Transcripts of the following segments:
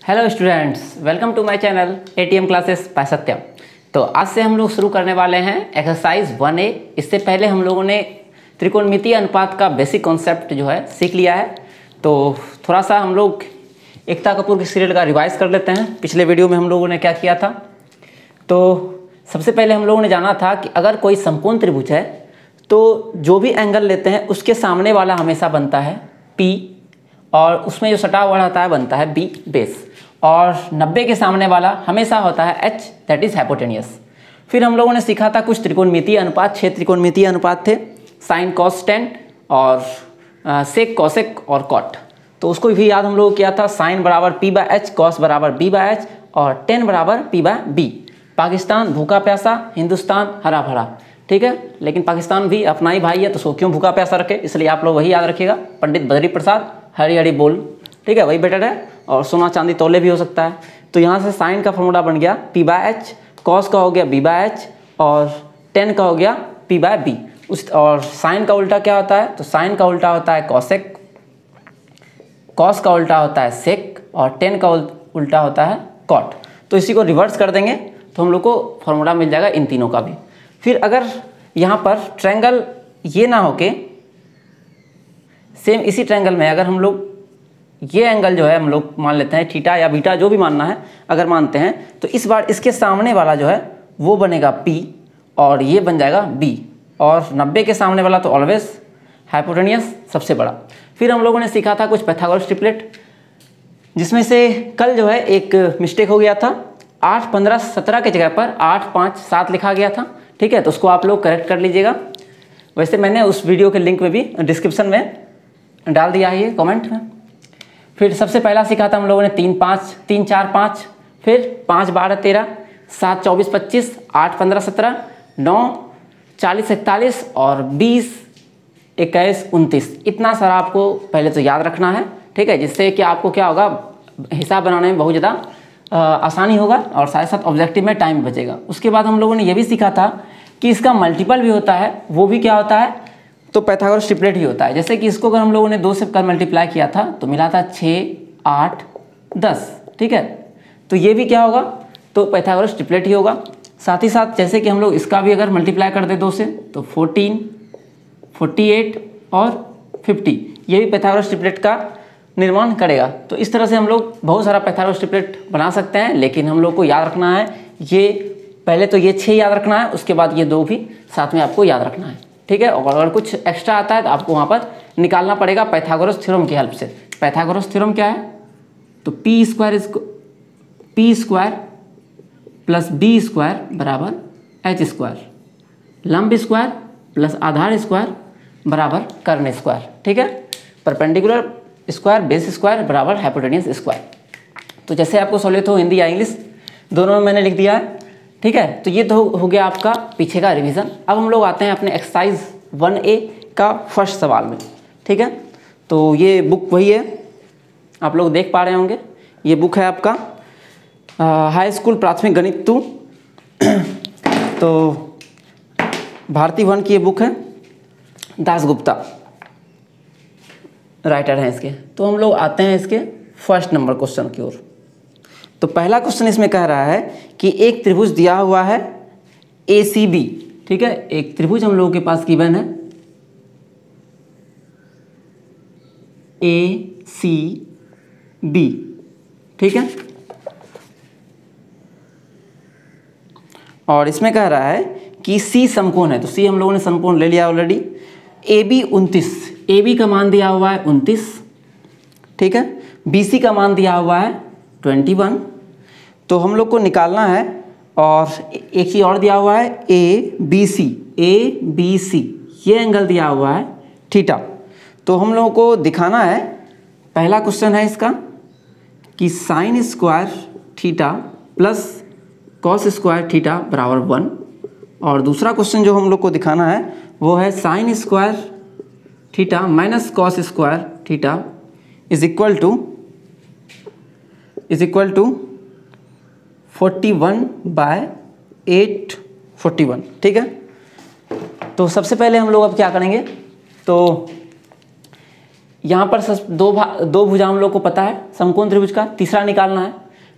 Hello students, welcome to my channel ATM classes by Satyam. तो आज से हम लोग शुरू करने वाले हैं एक्सरसाइज 1A। इससे पहले हम लोगों ने त्रिकोणमितीय अनुपात का बेसिक कॉन्सेप्ट जो है सीख लिया है। तो थोड़ा सा हम लोग एकता कपूर के सीरियल का रिवाइज कर लेते हैं। पिछले वीडियो में हम लोगों ने क्या किया था, तो सबसे पहले हम लोगों ने जाना था कि अगर कोई समकोण त्रिभुज है तो जो भी एंगल लेते हैं उसके सामने वाला हमेशा बनता है P, और उसमें जो सटा हुआ रहता है बनता है B बेस, और 90 के सामने वाला हमेशा होता है H, दैट इज हाइपोटेनियस। फिर हम लोगों ने सीखा था कुछ त्रिकोणमितीय अनुपात, 6 त्रिकोणमितीय अनुपात थे, साइन कॉस टेन और सेक कॉसेक और कॉट। तो उसको भी याद हम लोगों को किया था, साइन बराबर P/H, कॉस बराबर B/H और टेन बराबर P/B। पाकिस्तान भूखा प्यासा, हिंदुस्तान हरा भरा, ठीक है। लेकिन पाकिस्तान भी अपना ही भाई है तो उसको क्यों भूखा प्यासा रखे, इसलिए आप लोग वही याद रखिएगा, पंडित बद्री प्रसाद हरी हरी बोल, ठीक है, वही बेटर है। और सोना चांदी तौले भी हो सकता है। तो यहाँ से साइन का फॉर्मूला बन गया P/H, कॉस का हो गया B/H और टेन का हो गया P/B। और साइन का उल्टा क्या होता है, तो साइन का उल्टा होता है कॉसेक, कॉस का उल्टा होता है सेक और टेन का उल्टा होता है कॉट। तो इसी को रिवर्स कर देंगे तो हम लोग को फॉर्मूला मिल जाएगा इन तीनों का भी। फिर अगर यहाँ पर ट्रायंगल ये ना होके सेम इसी ट्रायंगल में अगर हम लोग ये एंगल जो है हम लोग मान लेते हैं थीटा या बीटा, जो भी मानना है, अगर मानते हैं तो इस बार इसके सामने वाला जो है वो बनेगा P और ये बन जाएगा B, और 90 के सामने वाला तो ऑलवेज हाइपोटेनियस सबसे बड़ा। फिर हम लोगों ने सीखा था कुछ पाइथागोरस ट्रिपलेट, जिसमें से कल जो है एक मिस्टेक हो गया था, 8, 15, 17 के जगह पर 8, 5, 7 लिखा गया था, ठीक है। तो उसको आप लोग करेक्ट कर लीजिएगा। वैसे मैंने उस वीडियो के लिंक में भी डिस्क्रिप्शन में डाल दिया है, ये कमेंट में। फिर सबसे पहला सीखा था हम लोगों ने 3, 5, 3, 4, 5, फिर 5, 12, 13, 7, 24, 25, 8, 15, 17, 9, 40, 41 और 20, 21, 29। इतना सारा आपको पहले तो याद रखना है, ठीक है, जिससे कि आपको क्या होगा, हिसाब बनाने में बहुत ज़्यादा आसानी होगा और साथ साथ ऑब्जेक्टिव में टाइम बचेगा। उसके बाद हम लोगों ने ये भी सीखा था कि इसका मल्टीपल भी होता है, वो भी क्या होता है, तो पाइथागोरस ट्रिपलेट ही होता है। जैसे कि इसको अगर हम लोगों ने 2 से कर मल्टीप्लाई किया था तो मिला था 6, 8, 10, ठीक है। तो ये भी क्या होगा, तो पाइथागोरस ट्रिपलेट ही होगा। साथ ही साथ जैसे कि हम लोग इसका भी अगर मल्टीप्लाई कर दे 2 से तो 14, 48 और 50, ये भी पाइथागोरस ट्रिपलेट का निर्माण करेगा। तो इस तरह से हम लोग बहुत सारा पाइथागोरस ट्रिपलेट बना सकते हैं, लेकिन हम लोग को याद रखना है ये पहले तो ये 6 याद रखना है, उसके बाद ये 2 भी साथ में आपको याद रखना है, ठीक है। और अगर कुछ एक्स्ट्रा आता है तो आपको वहाँ पर निकालना पड़ेगा पाइथागोरस थ्योरम की हेल्प से। पाइथागोरस थ्योरम क्या है, तो P square plus B square बराबर H स्क्वायर, लंब स्क्वायर प्लस आधार स्क्वायर बराबर कर्ण स्क्वायर, ठीक है। परपेंडिकुलर स्क्वायर बेस स्क्वायर बराबर हाइपोटेनियस स्क्वायर। तो जैसे आपको सॉल्यूट हो हिंदी या इंग्लिश दोनों में मैंने लिख दिया है, ठीक है। तो ये तो हो गया आपका पीछे का रिवीजन। अब हम लोग आते हैं अपने एक्सरसाइज 1A का फर्स्ट सवाल में, ठीक है। तो ये बुक वही है, आप लोग देख पा रहे होंगे, ये बुक है आपका हाई स्कूल प्राथमिक गणित 2। तो भारती वन की ये बुक है, दासगुप्ता राइटर हैं इसके। तो हम लोग आते हैं इसके फर्स्ट नंबर क्वेश्चन की ओर। तो पहला क्वेश्चन इसमें कह रहा है कि एक त्रिभुज दिया हुआ है ACB, ठीक है। एक त्रिभुज हम लोगों के पास गिवन है ACB, ठीक है। और इसमें कह रहा है कि C समकोण है, तो C हम लोगों ने समकोण ले लिया ऑलरेडी। AB 29, AB का मान दिया हुआ है 29, ठीक है। BC का मान दिया हुआ है 21। तो हम लोग को निकालना है, और एक चीज़ और दिया हुआ है ABC, ये एंगल दिया हुआ है थीटा। तो हम लोगों को दिखाना है, पहला क्वेश्चन है इसका कि sign square theta plus cos square theta बराबर 1, और दूसरा क्वेश्चन जो हम लोग को दिखाना है वो है sine square theta minus cos square theta is equal to 41/841, ठीक है। तो सबसे पहले हम लोग अब क्या करेंगे, तो यहाँ पर दो भुजा हम लोग को पता है समकोण त्रिभुज का, तीसरा निकालना है।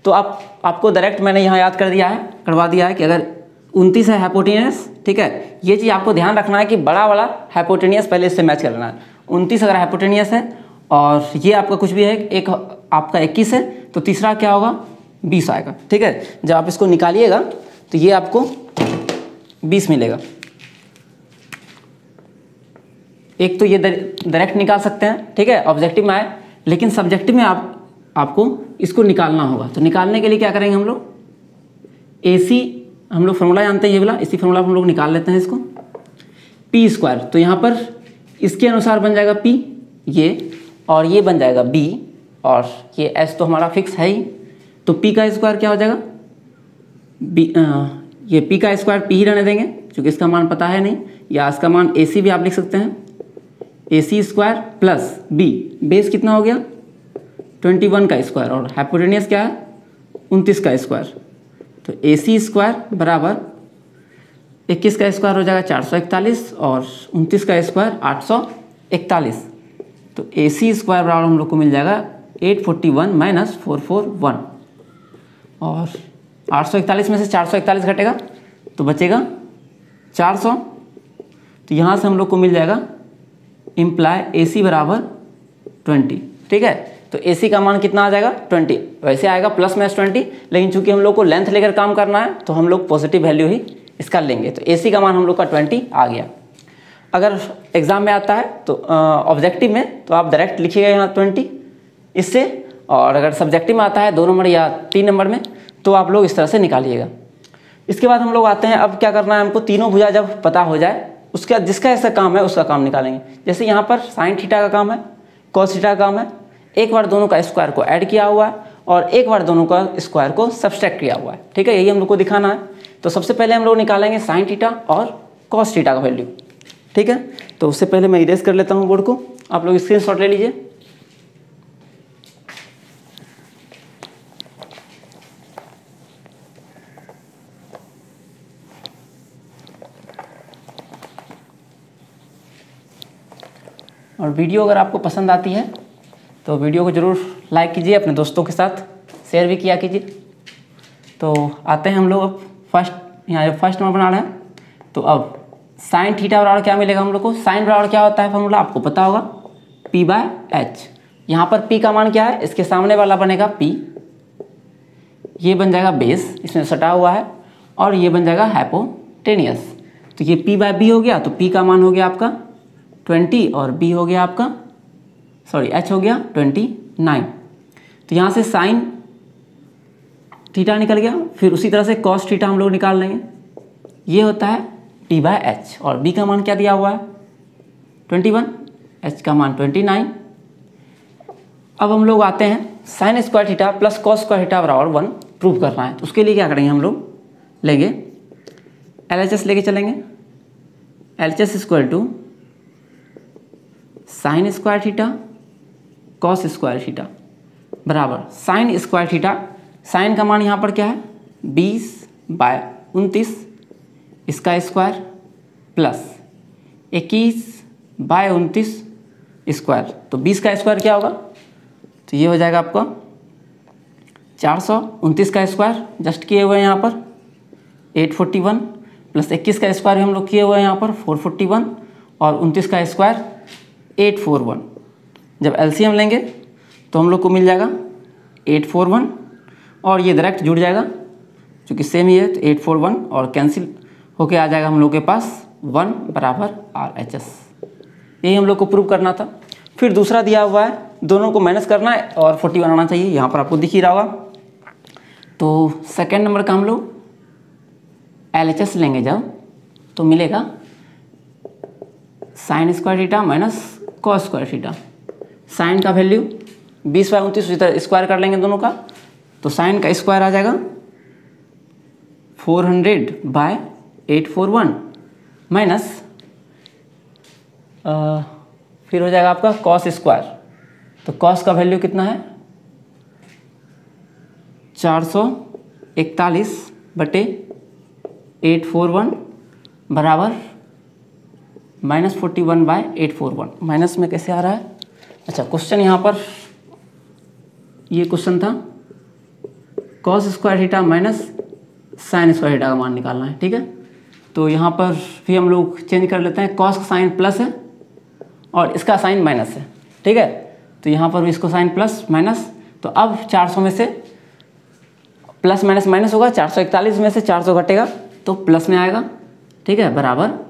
तो आपको डायरेक्ट मैंने यहाँ याद करवा दिया है कि अगर 29 है हाइपोटेनियस, ठीक है, ये चीज़ आपको ध्यान रखना है कि बड़ा वाला हाइपोटेनियस पहले इससे मैच करना है। 29 अगर हाइपोटेनियस है और ये आपका कुछ भी है, एक आपका 21 है, तो तीसरा क्या होगा 20 आएगा, ठीक है। जब आप इसको निकालिएगा तो ये आपको 20 मिलेगा। एक तो ये डायरेक्ट निकाल सकते हैं, ठीक है, ऑब्जेक्टिव में आए, लेकिन सब्जेक्टिव में आपको इसको निकालना होगा। तो निकालने के लिए क्या करेंगे हम लोग, AC हम लोग फॉर्मूला जानते हैं ये वाला, इसी फॉर्मूला हम लोग निकाल लेते हैं इसको, p²। तो यहाँ पर इसके अनुसार बन जाएगा p ये, और ये बन जाएगा b, और ये s तो हमारा फिक्स है ही, तो p का स्क्वायर क्या हो जाएगा ये p का स्क्वायर p ही रहने देंगे क्योंकि इसका मान पता है नहीं, या इसका मान AC भी आप लिख सकते हैं, AC² प्लस b, बेस कितना हो गया 21 का स्क्वायर, और हाइपोटेनियस क्या है 29 का स्क्वायर। तो AC² बराबर 21 का स्क्वायर हो जाएगा 441, और 29 का स्क्वायर 841। तो AC² बराबर हम लोग को मिल जाएगा 841 माइनस 441, और 841 में से 441 घटेगा तो बचेगा 400। तो यहाँ से हम लोग को मिल जाएगा इम्प्लाई AC बराबर 20, ठीक है। तो AC का मान कितना आ जाएगा 20, वैसे आएगा प्लस माइनस 20, लेकिन चूंकि हम लोग को लेंथ लेकर काम करना है तो हम लोग पॉजिटिव वैल्यू ही इसका लेंगे। तो AC का मान हम लोग का 20 आ गया। अगर एग्जाम में आता है तो ऑब्जेक्टिव में तो आप डायरेक्ट लिखिएगा यहाँ 20 इससे, और अगर सब्जेक्टिव में आता है 2 नंबर या 3 नंबर में तो आप लोग इस तरह से निकालिएगा। इसके बाद हम लोग आते हैं, अब क्या करना है हमको, तीनों भुजा जब पता हो जाए उसका जिसका ऐसा काम है उसका काम निकालेंगे। जैसे यहाँ पर साइन थीटा का काम है, कॉस थीटा का काम है, एक बार दोनों का स्क्वायर को ऐड किया हुआ है और एक बार दोनों का स्क्वायर को सब्सट्रैक्ट किया हुआ है, ठीक है, यही हम लोग को दिखाना है। तो सबसे पहले हम लोग निकालेंगे साइन थीटा और कॉस थीटा का वैल्यू, ठीक है। तो उससे पहले मैं इरेज कर लेता हूँ बोर्ड को, आप लोग स्क्रीनशॉट ले लीजिए। और वीडियो अगर आपको पसंद आती है तो वीडियो को ज़रूर लाइक कीजिए, अपने दोस्तों के साथ शेयर भी किया कीजिए। तो आते हैं हम लोग अब यहाँ फर्स्ट नंबर बना रहे हैं। तो अब साइन थीटा बराबर क्या मिलेगा हम लोग को, साइन बराबर क्या होता है फॉर्मूला आपको पता होगा p/h। यहाँ पर p का मान क्या है, इसके सामने वाला बनेगा p, ये बन जाएगा बेस, इसमें सटा हुआ है, और ये बन जाएगा हाइपोटेनियस। तो ये p/b हो गया, तो p का मान हो गया आपका 20 और b हो गया आपका h हो गया 29। तो यहाँ से साइन थीटा निकल गया, फिर उसी तरह से कॉस थीटा हम लोग निकाल लेंगे, ये होता है p/h, और b का मान क्या दिया हुआ है 21, h का मान 29। अब हम लोग आते हैं sign square theta plus cos square theta बराबर 1 प्रूव करना है। तो उसके लिए क्या करेंगे, हम लोग लेंगे LHS लेके चलेंगे, LHS equal to sine square theta cos square theta बराबर साइन स्क्वायर थीटा, साइन का मान यहाँ पर क्या है 20/29 इसका स्क्वायर प्लस 21/29 स्क्वायर। तो 20 का स्क्वायर क्या होगा, तो ये हो जाएगा आपका 429 का स्क्वायर जस्ट किए हुए हैं यहाँ पर 841, प्लस 21 का स्क्वायर भी हम लोग किए हुए हैं यहाँ पर 441, और 29 का स्क्वायर 841। जब LCM लेंगे तो हम लोग को मिल जाएगा 841, और ये डायरेक्ट जुड़ जाएगा क्योंकि सेम ही है, तो 841 और कैंसिल होके आ जाएगा हम लोग के पास 1 बराबर RHS। यही हम लोग को प्रूव करना था। फिर दूसरा दिया हुआ है, दोनों को माइनस करना है और 40 बनाना चाहिए, यहाँ पर आपको दिख ही रहा होगा। तो सेकेंड नंबर का हम लोग LHS लेंगे जब, तो मिलेगा sine square theta minus cos square theta. Sine का वैल्यू 20/29 उसी तरह स्क्वायर कर लेंगे दोनों का, तो साइन का स्क्वायर आ जाएगा 400/841 माइनस फिर हो जाएगा आपका कॉस स्क्वायर। तो कॉस का वैल्यू कितना है 441/841 बराबर -41/841। माइनस में कैसे आ रहा है, अच्छा क्वेश्चन यहाँ पर ये क्वेश्चन था cos square theta minus sign square theta का मान निकालना है, ठीक है। तो यहाँ पर भी हम लोग चेंज कर लेते हैं, कॉस का साइन प्लस है और इसका साइन माइनस है, ठीक है। तो यहाँ पर भी इसको साइन प्लस माइनस, तो अब 400 में से प्लस माइनस माइनस होगा, 441 में से 400 घटेगा तो प्लस में आएगा, ठीक है, बराबर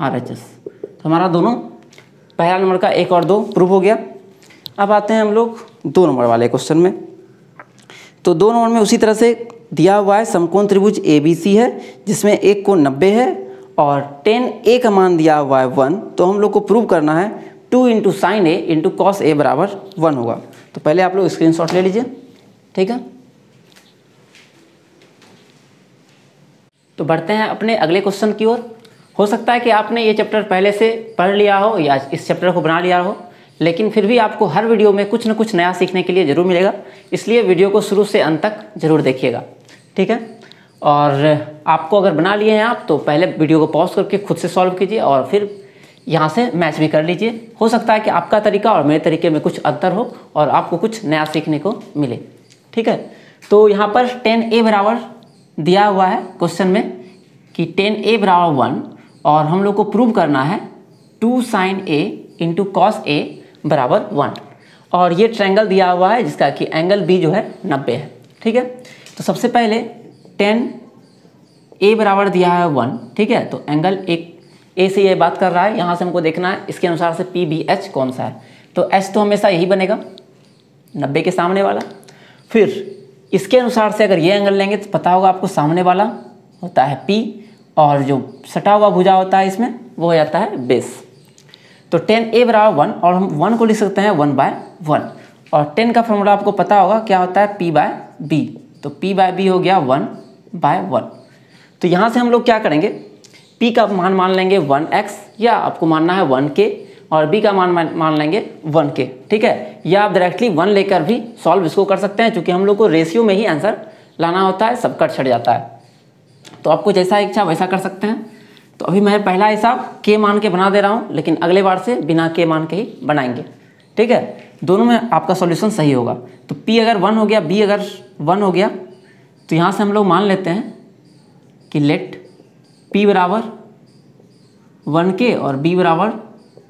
RHS। तो हमारा दोनों पहला नंबर का 1 और 2 प्रूव हो गया। अब आते हैं हम लोग 2 नंबर वाले क्वेश्चन में। तो 2 नंबर में उसी तरह से दिया हुआ है समकोण त्रिभुज ABC है जिसमें एक कोण 90 है और tan A का मान दिया हुआ है 1। तो हम लोग को प्रूव करना है 2 × sin A × cos A बराबर 1 होगा। तो पहले आप लोग स्क्रीनशॉट ले लीजिए, ठीक है। तो बढ़ते हैं अपने अगले क्वेश्चन की ओर। हो सकता है कि आपने ये चैप्टर पहले से पढ़ लिया हो या इस चैप्टर को बना लिया हो, लेकिन फिर भी आपको हर वीडियो में कुछ न कुछ नया सीखने के लिए ज़रूर मिलेगा, इसलिए वीडियो को शुरू से अंत तक ज़रूर देखिएगा, ठीक है। और आपको अगर बना लिए हैं आप तो पहले वीडियो को पॉज करके खुद से सॉल्व कीजिए और फिर यहाँ से मैच भी कर लीजिए। हो सकता है कि आपका तरीका और मेरे तरीके में कुछ अंतर हो और आपको कुछ नया सीखने को मिले, ठीक है। तो यहाँ पर tan A बराबर दिया हुआ है क्वेश्चन में कि tan A बराबर 1 और हम लोग को प्रूव करना है 2 sin A × cos A बराबर 1 और ये ट्रायंगल दिया हुआ है जिसका कि एंगल B जो है 90 है, ठीक है। तो सबसे पहले tan A बराबर दिया है 1, ठीक है। तो एंगल A से ये बात कर रहा है, यहाँ से हमको देखना है इसके अनुसार से PBH कौन सा है। तो H तो हमेशा यही बनेगा 90 के सामने वाला। फिर इसके अनुसार से अगर ये एंगल लेंगे तो पता होगा आपको सामने वाला होता है P और जो सटा हुआ भुजा होता है इसमें वो हो जाता है बेस। तो tan A बराबर 1 और हम 1 को लिख सकते हैं 1/1 और tan का फॉर्मूला आपको पता होगा क्या होता है P/B। तो P/B हो गया 1/1। तो यहाँ से हम लोग क्या करेंगे, P का मान लेंगे 1x या आपको मानना है 1k और B का मान लेंगे 1k, ठीक है। या आप डायरेक्टली 1 लेकर भी सॉल्व इसको कर सकते हैं, क्योंकि हम लोग को रेशियो में ही आंसर लाना होता है, सब कट छट जाता है। तो आपको जैसा इच्छा वैसा कर सकते हैं। तो अभी मैं पहला हिसाब k मान के बना दे रहा हूँ, लेकिन अगले बार से बिना k मान के ही बनाएंगे, ठीक है। दोनों में आपका सॉल्यूशन सही होगा। तो P अगर 1 हो गया, B अगर 1 हो गया, तो यहाँ से हम लोग मान लेते हैं कि लेट P बराबर 1k और B बराबर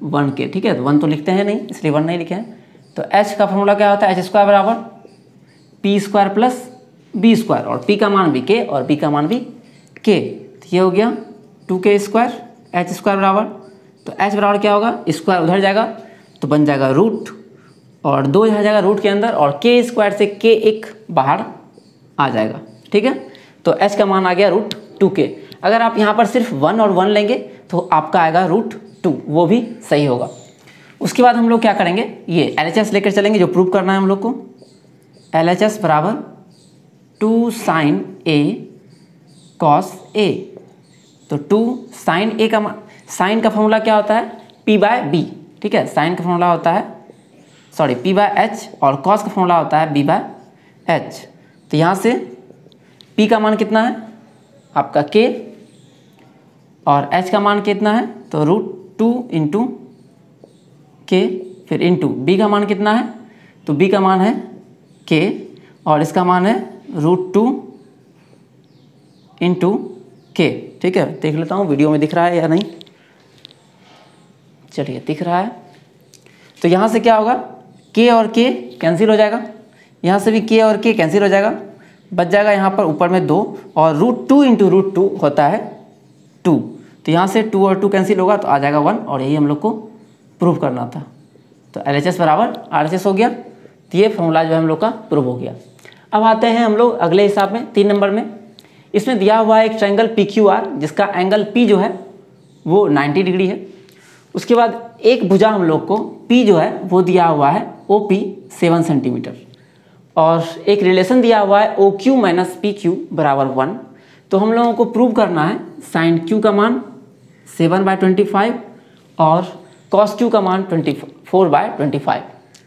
1k, ठीक है। तो 1 तो लिखते हैं नहीं, इसलिए 1 नहीं लिखे हैं। तो H का फॉर्मूला क्या होता है, H स्क्वायर बराबर P² प्लस B² और P का मान भी k और B का मान भी k। तो ये हो गया 2k², H² बराबर, तो H बराबर क्या होगा, स्क्वायर उधर जाएगा तो बन जाएगा रूट और 2 यहाँ जाएगा रूट के अंदर और k² से k1 बाहर आ जाएगा, ठीक है। तो H का मान आ गया √2k। अगर आप यहाँ पर सिर्फ 1 और 1 लेंगे तो आपका आएगा √2, वो भी सही होगा। उसके बाद हम लोग क्या करेंगे, ये LHS लेकर चलेंगे जो प्रूव करना है हम लोग को। LHS बराबर 2 sin A cos A। तो 2 sin A का साइन का फॉर्मूला क्या होता है P/B, ठीक है। साइन का फॉर्मूला होता है P/H और cos का फॉर्मूला होता है B/H। तो यहाँ से P का मान कितना है आपका k और H का मान कितना है तो √2 × k, फिर इंटू B का मान कितना है तो B का मान है k और इसका मान है √2 × k, ठीक है। देख लेता हूँ वीडियो में दिख रहा है या नहीं, चलिए दिख रहा है। तो यहाँ से क्या होगा, k और k कैंसिल हो जाएगा, यहाँ से भी k और k कैंसिल हो जाएगा, बच जाएगा यहाँ पर ऊपर में 2 और √2 × √2 होता है 2। तो यहाँ से 2 और 2 कैंसिल होगा तो आ जाएगा 1 और यही हम लोग को प्रूव करना था। तो LHS बराबर RHS हो गया। तो ये फॉर्मूला जो है हम लोग का प्रूव हो गया। अब आते हैं हम लोग अगले हिसाब में 3 नंबर में। इसमें दिया हुआ है एक ट्रायंगल PQR जिसका एंगल P जो है वो 90 डिग्री है। उसके बाद एक भुजा हम लोग को P जो है वो दिया हुआ है OP 7 सेंटीमीटर और एक रिलेशन दिया हुआ है OQ - PQ बराबर 1। तो हम लोगों को प्रूव करना है साइन Q का मान 7/25 और कॉस Q का मान 24/25,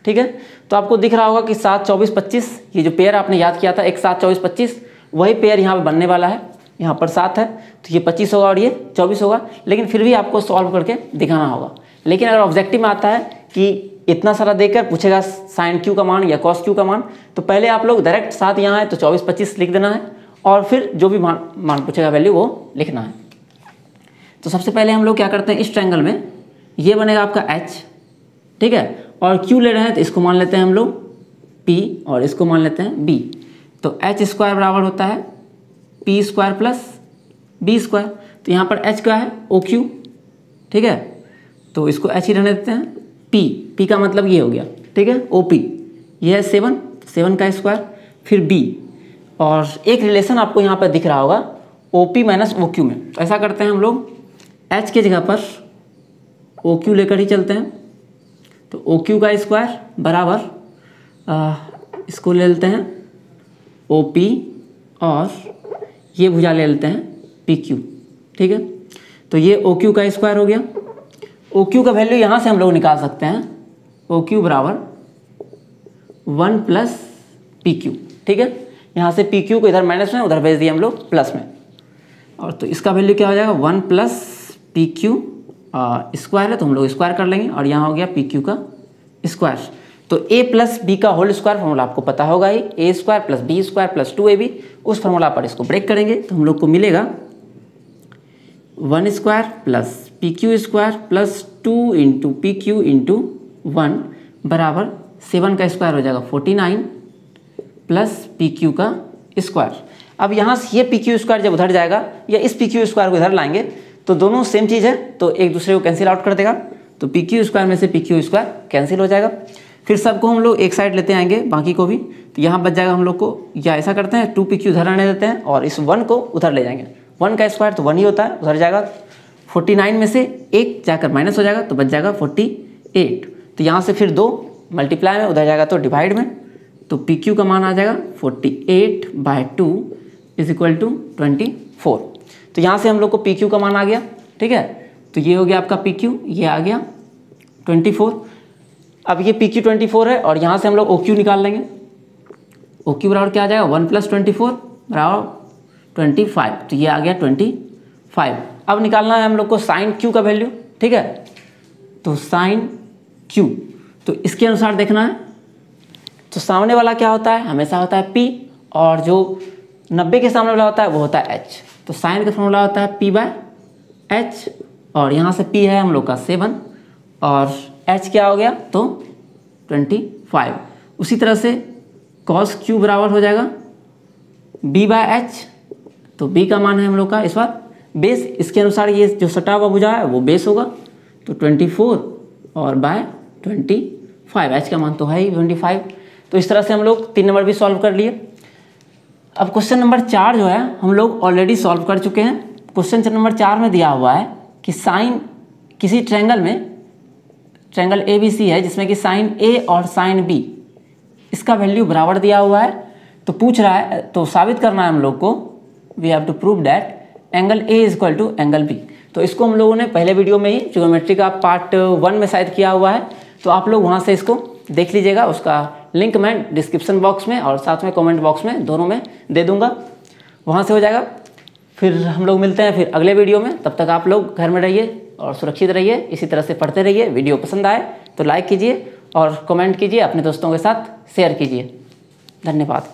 ठीक है। तो आपको दिख रहा होगा कि 7, 24, 25 ये जो पेयर आपने याद किया था 1, 7, 24, 25 वही पेयर यहाँ पे बनने वाला है। यहाँ पर 7 है तो ये 25 होगा और ये 24 होगा, लेकिन फिर भी आपको सॉल्व करके दिखाना होगा। लेकिन अगर ऑब्जेक्टिव में आता है कि इतना सारा देकर पूछेगा साइन क्यू का मान या कॉस क्यू का मान, तो पहले आप लोग डायरेक्ट साथ यहाँ है तो 24-25 लिख देना है और फिर जो भी मान पूछेगा वैल्यू वो लिखना है। तो सबसे पहले हम लोग क्या करते हैं, इस ट्रायंगल में ये बनेगा आपका h, ठीक है, और q ले रहे हैं तो इसको मान लेते हैं हम लोग p और इसको मान लेते हैं b। तो h स्क्वायर बराबर होता है p square plus b square. तो यहाँ पर h क्या है, OQ, ठीक है, तो इसको h ही रहने देते हैं। p का मतलब ये हो गया, ठीक है, OP, ये है 7 का स्क्वायर, फिर b, और एक रिलेशन आपको यहाँ पर दिख रहा होगा OP माइनस OQ में। तो ऐसा करते हैं हम लोग h के जगह पर OQ लेकर ही चलते हैं। तो OQ का स्क्वायर बराबर इसको ले लेते हैं OP और ये भुजा ले लेते हैं PQ, ठीक है। तो ये OQ का स्क्वायर हो गया। OQ का वैल्यू यहाँ से हम लोग निकाल सकते हैं, OQ बराबर 1 प्लस PQ, ठीक है। यहाँ से PQ को इधर माइनस में, उधर भेज दिए हम लोग प्लस में, और तो इसका वैल्यू क्या हो जाएगा 1 प्लस PQ स्क्वायर है तो हम लोग स्क्वायर कर लेंगे, और यहाँ हो गया PQ का स्क्वायर। तो A प्लस B का होल स्क्वायर फॉर्मूला आपको पता होगा ही, A square plus B square plus 2AB, उस फॉर्मूला पर इसको ब्रेक करेंगे तो हम लोग को मिलेगा 1 square plus PQ square plus 2 into PQ into 1 बराबर 7 का स्क्वायर हो जाएगा 49 प्लस PQ का स्क्वायर। अब यहाँ से ये PQ स्क्वायर जब उधर जाएगा या इस PQ स्क्वायर को इधर लाएंगे तो दोनों सेम चीज़ है, तो एक दूसरे को कैंसिल आउट कर देगा। तो PQ स्क्वायर में से PQ स्क्वायर कैंसिल हो जाएगा। फिर सबको हम लोग एक साइड लेते आएंगे, बाकी को भी, तो यहाँ बच जाएगा हम लोग को, या ऐसा करते हैं 2PQ उधर आने देते हैं और इस 1 को उधर ले जाएंगे। 1 का स्क्वायर तो 1 ही होता है, उधर जाएगा 49 में से 1 जाकर माइनस हो जाएगा तो बच जाएगा 48। तो यहाँ से फिर 2 मल्टीप्लाई में, उधर जाएगा तो डिवाइड में, तो PQ का मान आ जाएगा 48/2 इज इक्वल टू 24। तो यहाँ से हम लोग को PQ का मान आ गया, ठीक है। तो ये हो गया आपका PQ, ये आ गया 24। अब ये PQ 24 है और यहाँ से हम लोग OQ निकाल लेंगे। OQ बराबर क्या आ जाएगा 1 प्लस 24 बराबर 25, तो ये आ गया 25। अब निकालना है हम लोग को साइन Q का वैल्यू, ठीक है। तो साइन Q, तो इसके अनुसार देखना है, तो सामने वाला क्या होता है, हमेशा होता है P, और जो 90 के सामने वाला होता है वो होता है H। तो साइन का फॉर्मूला होता है P/H, और यहाँ से P है हम लोग का 7 और H क्या हो गया तो 25। उसी तरह से cos Q बराबर हो जाएगा B/H, तो B का मान है हम लोग का इस बार बेस, इसके अनुसार ये जो सटा हुआ भुजा है वो बेस होगा, तो 24 और बाय 25, H का मान तो है ही 25। तो इस तरह से हम लोग 3 नंबर भी सॉल्व कर लिए। अब क्वेश्चन नंबर 4 जो है हम लोग ऑलरेडी सॉल्व कर चुके हैं। क्वेश्चन नंबर 4 में दिया हुआ है कि साइन किसी ट्रायंगल में, ट्रायंगल ABC है जिसमें कि साइन A और साइन B, इसका वैल्यू बराबर दिया हुआ है। तो पूछ रहा है, तो साबित करना है हम लोग को, we have to prove that angle A is equal to angle B। तो इसको हम लोगों ने पहले वीडियो में ही ज्योमेट्री का पार्ट 1 में शायद किया हुआ है, तो आप लोग वहाँ से इसको देख लीजिएगा। उसका लिंक मैं डिस्क्रिप्शन बॉक्स में और साथ में कमेंट बॉक्स में दोनों में दे दूंगा, वहाँ से हो जाएगा। फिर हम लोग मिलते हैं फिर अगले वीडियो में, तब तक आप लोग घर में रहिए और सुरक्षित रहिए, इसी तरह से पढ़ते रहिए। वीडियो पसंद आए तो लाइक कीजिए और कमेंट कीजिए, अपने दोस्तों के साथ शेयर कीजिए। धन्यवाद।